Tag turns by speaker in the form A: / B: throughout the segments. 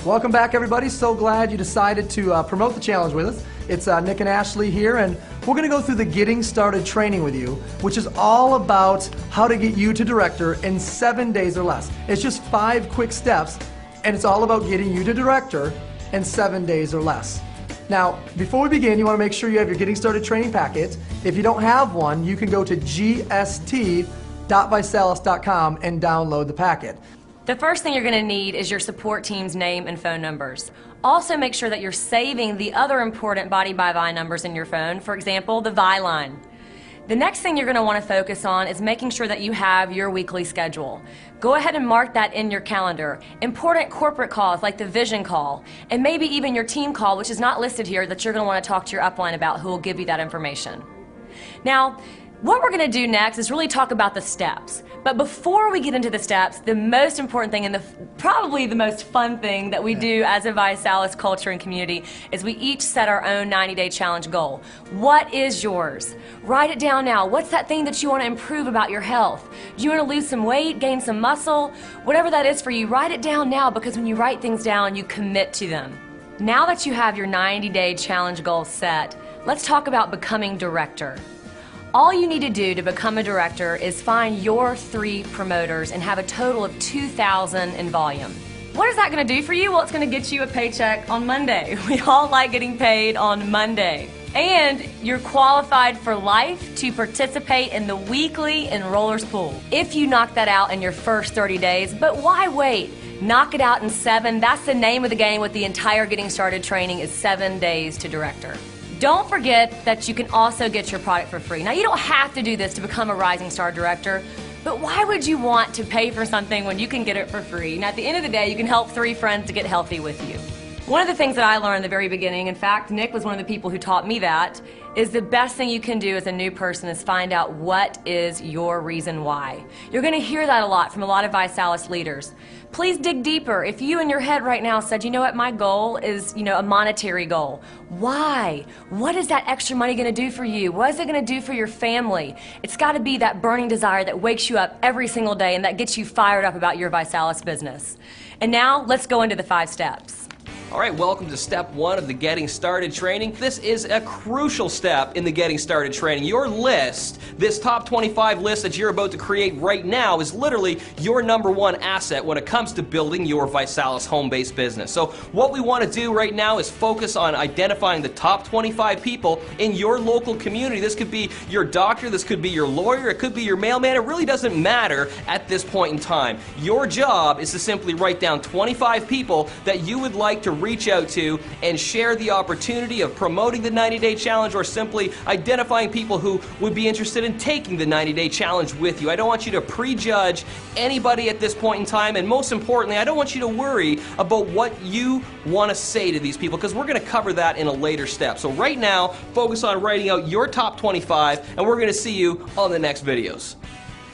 A: Welcome back, everybody. So glad you decided to promote the challenge with us. It's Nick and Ashley here, and we're going to go through the Getting Started training with you, which is all about how to get you to director in 7 days or less. It's just 5 quick steps, and it's all about getting you to director in 7 days or less. Now, before we begin, you want to make sure you have your Getting Started training packet. If you don't have one, you can go to gst.visalus.com and download the packet.
B: The first thing you're going to need is your support team's name and phone numbers. Also make sure that you're saving the other important Body by Vi numbers in your phone, for example, the Vi line. The next thing you're going to want to focus on is making sure that you have your weekly schedule. Go ahead and mark that in your calendar. Important corporate calls like the vision call, and maybe even your team call, which is not listed here, that you're going to want to talk to your upline about, who will give you that information. Now, what we're going to do next is really talk about the steps. But before we get into the steps, the most important thing and probably the most fun thing that we do as a ViSalus culture and community is we each set our own 90-day challenge goal. What is yours? Write it down now. What's that thing that you want to improve about your health? Do you want to lose some weight, gain some muscle? Whatever that is for you, write it down now, because when you write things down, you commit to them. Now that you have your 90-day challenge goal set, let's talk about becoming director. All you need to do to become a director is find your 3 promoters and have a total of 2,000 in volume. What is that going to do for you? Well, it's going to get you a paycheck on Monday. We all like getting paid on Monday. And you're qualified for life to participate in the weekly enrollers pool if you knock that out in your first 30 days. But why wait? Knock it out in 7. That's the name of the game with the entire Getting Started training, is 7 days to director. Don't forget that you can also get your product for free. Now, you don't have to do this to become a Rising Star Director, but why would you want to pay for something when you can get it for free? And at the end of the day, you can help 3 friends to get healthy with you. One of the things that I learned in the very beginning, in fact, Nick was one of the people who taught me that, is the best thing you can do as a new person is find out what is your reason why. You're going to hear that a lot from a lot of ViSalus leaders. Please dig deeper. If you in your head right now said, you know what, my goal is, a monetary goal. Why? What is that extra money going to do for you? What is it going to do for your family? It's got to be that burning desire that wakes you up every single day and that gets you fired up about your ViSalus business. And now, let's go into the 5 steps.
C: All right, welcome to step 1 of the Getting Started training. This is a crucial step in the Getting Started training. Your list, this top 25 list that you're about to create right now, is literally your #1 asset when it comes to building your ViSalus home-based business. So what we want to do right now is focus on identifying the top 25 people in your local community. This could be your doctor, this could be your lawyer, it could be your mailman. It really doesn't matter at this point in time. Your job is to simply write down 25 people that you would like to reach out to and share the opportunity of promoting the 90-day challenge, or simply identifying people who would be interested in taking the 90-day challenge with you. I don't want you to prejudge anybody at this point in time, and most importantly, I don't want you to worry about what you want to say to these people, because we're going to cover that in a later step. So right now, focus on writing out your top 25, and we're going to see you on the next videos.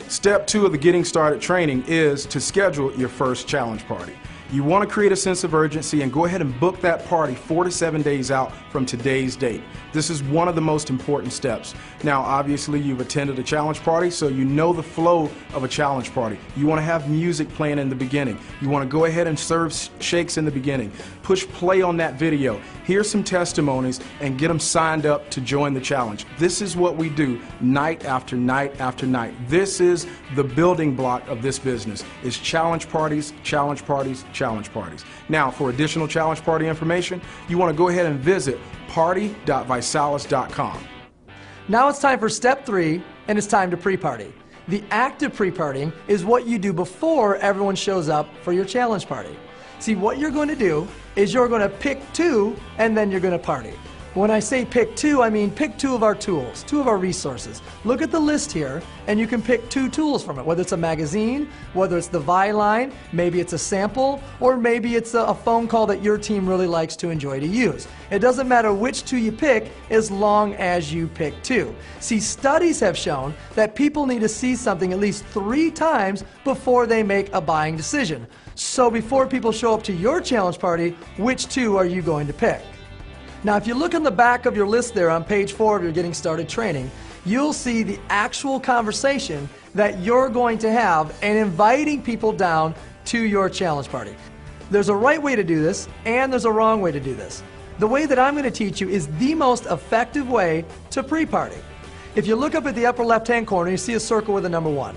D: Step 2 of the Getting Started training is to schedule your first challenge party. You want to create a sense of urgency and go ahead and book that party 4 to 7 days out from today's date. This is one of the most important steps. Now, obviously, you've attended a challenge party, so you know the flow of a challenge party. You want to have music playing in the beginning. You want to go ahead and serve shakes in the beginning. Push play on that video. Hear some testimonies and get them signed up to join the challenge. This is what we do night after night after night. This is the building block of this business, is challenge parties, challenge parties, challenge parties. Now, for additional challenge party information, you want to go ahead and visit party.visalus.com.
A: Now it's time for step 3, and it's time to pre-party. The active pre-partying is what you do before everyone shows up for your challenge party. See, what you're going to do is you're going to pick 2, and then you're going to party. When I say pick 2, I mean pick 2 of our tools, 2 of our resources. Look at the list here, and you can pick 2 tools from it, whether it's a magazine, whether it's the Vi line, maybe it's a sample, or maybe it's a phone call that your team really likes to enjoy to use. It doesn't matter which 2 you pick, as long as you pick 2. See, studies have shown that people need to see something at least 3 times before they make a buying decision. So before people show up to your challenge party, which 2 are you going to pick? Now, if you look on the back of your list there on page 4 of your Getting Started training, you'll see the actual conversation that you're going to have and inviting people down to your challenge party. There's a right way to do this, and there's a wrong way to do this. The way that I'm going to teach you is the most effective way to pre-party. If you look up at the upper left-hand corner, you see a circle with a number 1.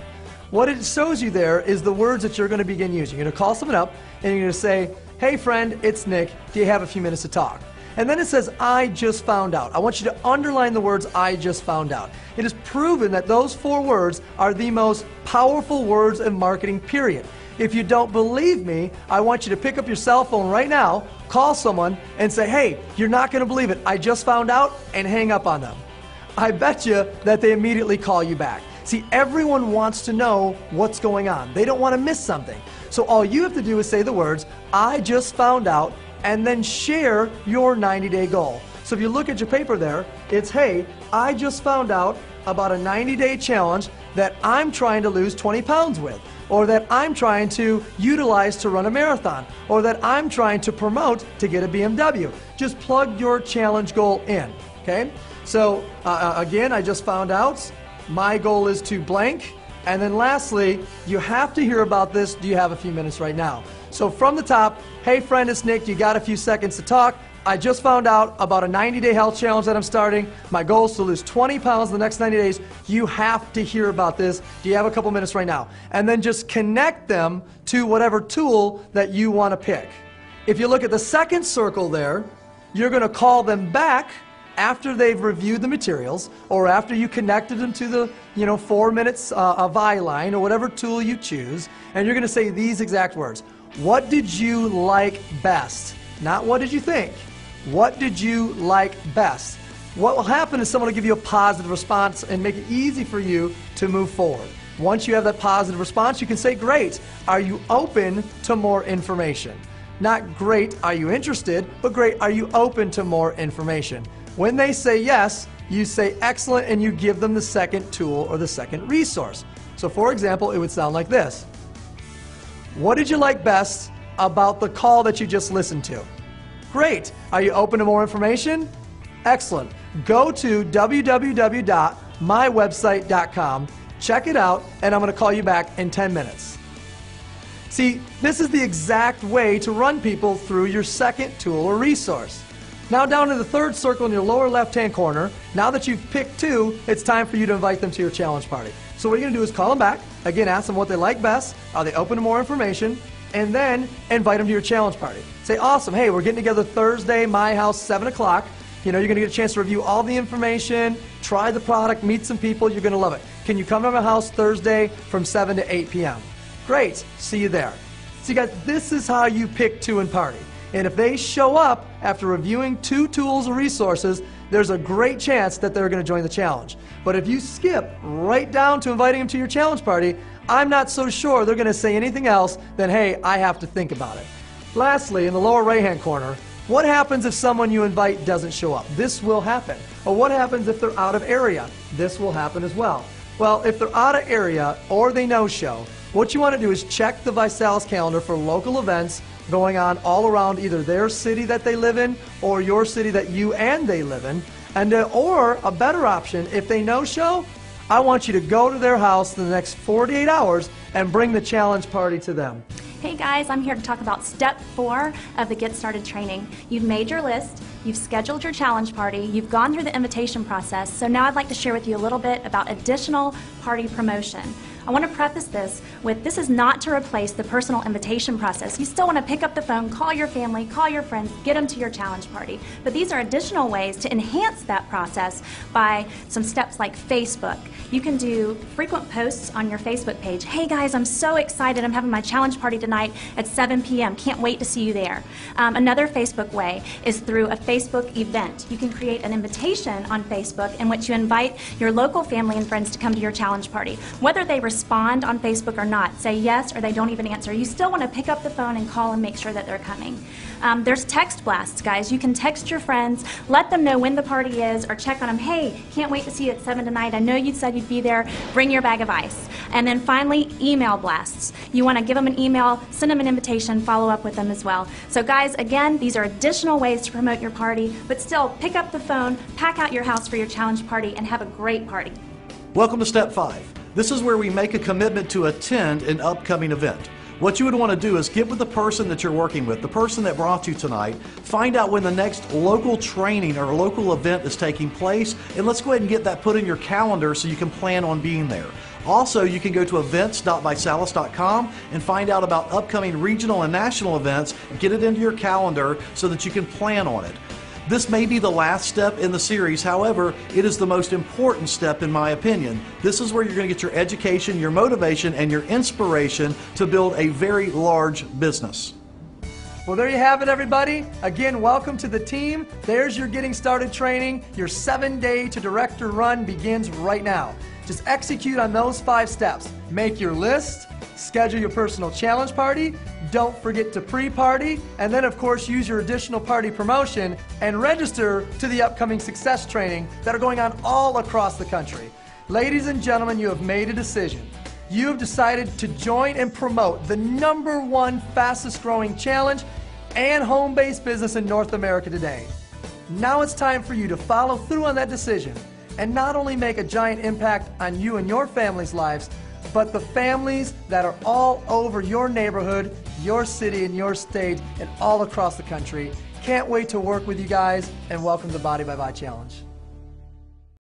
A: What it shows you there is the words that you're going to begin using. You're going to call someone up, and you're going to say, "Hey friend, it's Nick. Do you have a few minutes to talk?" And then it says, "I just found out." I want you to underline the words, "I just found out." It is proven that those 4 words are the most powerful words in marketing, period. If you don't believe me, I want you to pick up your cell phone right now, call someone, and say, "Hey, you're not going to believe it. I just found out," and hang up on them. I bet you that they immediately call you back. See, everyone wants to know what's going on. They don't want to miss something. So all you have to do is say the words, "I just found out," and then share your 90-day goal. So if you look at your paper there, it's, "Hey, I just found out about a 90-day challenge that I'm trying to lose 20 pounds with, or that I'm trying to utilize to run a marathon, or that I'm trying to promote to get a BMW." Just plug your challenge goal in, okay? So again, I just found out, my goal is to blank. And then lastly, you have to hear about this. Do you have a few minutes right now? So from the top, "Hey friend, it's Nick. You got a few seconds to talk? I just found out about a 90-day health challenge that I'm starting. My goal is to lose 20 pounds in the next 90 days. You have to hear about this. Do you have a couple minutes right now?" And then just connect them to whatever tool that you want to pick. If you look at the second circle there, you're going to call them back after they've reviewed the materials, or after you connected them to the 4 minutes ViSalus or whatever tool you choose, and you're going to say these exact words. What did you like best? Not what did you think. What did you like best? What will happen is someone will give you a positive response and make it easy for you to move forward. Once you have that positive response, you can say, "Great, are you open to more information?" Not "Great, are you interested?" but "Great, are you open to more information?" When they say yes, you say "Excellent," and you give them the second tool or the second resource. So for example, it would sound like this. What did you like best about the call that you just listened to? Great. Are you open to more information? Excellent. Go to www.mywebsite.com, check it out, and I'm going to call you back in 10 minutes. See, this is the exact way to run people through your second tool or resource. Now down in the third circle in your lower left-hand corner, now that you've picked 2, it's time for you to invite them to your challenge party. So what you're going to do is call them back, again ask them what they like best, are they open to more information, and then invite them to your challenge party. Say, "Awesome, hey, we're getting together Thursday, my house, 7 o'clock. You're going to get a chance to review all the information, try the product, meet some people, you're going to love it. Can you come to my house Thursday from 7 to 8 p.m. Great, see you there." So you guys, this is how you pick 2 and party. And if they show up after reviewing 2 tools or resources, there's a great chance that they're going to join the challenge. But if you skip right down to inviting them to your challenge party, I'm not so sure they're going to say anything else than, "Hey, I have to think about it." Lastly, in the lower right-hand corner, what happens if someone you invite doesn't show up? This will happen. Or what happens if they're out of area? This will happen as well. Well, if they're out of area or they no-show, what you want to do is check the ViSalus calendar for local events going on all around either their city that they live in or your city that you and they live in. And or a better option, if they no-show, I want you to go to their house in the next 48 hours and bring the challenge party to them.
E: Hey guys, I'm here to talk about step 4 of the Get Started training. You've made your list, you've scheduled your challenge party, you've gone through the invitation process, so now I'd like to share with you a little bit about additional party promotion. I want to preface this with, this is not to replace the personal invitation process. You still want to pick up the phone, call your family, call your friends, get them to your challenge party. But these are additional ways to enhance that process by some steps like Facebook. You can do frequent posts on your Facebook page. Hey guys, I'm so excited. I'm having my challenge party tonight at 7 p.m. Can't wait to see you there. Another Facebook way is through a Facebook event. You can create an invitation on Facebook in which you invite your local family and friends to come to your challenge party. Whether they respond on Facebook or not, say yes or they don't even answer, you still want to pick up the phone and call and make sure that they're coming. There's text blasts, guys. You can text your friends, let them know when the party is, or check on them. Hey, can't wait to see you at 7 tonight. I know you said you'd be there. Bring your bag of ice. And then finally, email blasts. You want to give them an email, send them an invitation, follow up with them as well. So guys, again, these are additional ways to promote your party, but still pick up the phone, pack out your house for your challenge party, and have a great party.
F: Welcome to Step 5. This is where we make a commitment to attend an upcoming event. What you would want to do is get with the person that you're working with, the person that brought you tonight, find out when the next local training or local event is taking place, and let's go ahead and get that put in your calendar so you can plan on being there. Also, you can go to events.visalus.com and find out about upcoming regional and national events, get it into your calendar so that you can plan on it. This may be the last step in the series, however, it is the most important step in my opinion. This is where you're going to get your education, your motivation, and your inspiration to build a very large business.
A: Well, there you have it, everybody. Again, welcome to the team. There's your Getting Started training. Your 7-day to director run begins right now. Just execute on those 5 steps. Make your list, schedule your personal challenge party, don't forget to pre-party, and then of course use your additional party promotion and register to the upcoming success training that are going on all across the country. Ladies and gentlemen, you have made a decision. You have decided to join and promote the #1 fastest growing challenge and home-based business in North America today. Now it's time for you to follow through on that decision and not only make a giant impact on you and your family's lives, but the families that are all over your neighborhood, your city, and your state, and all across the country. Can't wait to work with you guys, and welcome to the Body by Vi Challenge.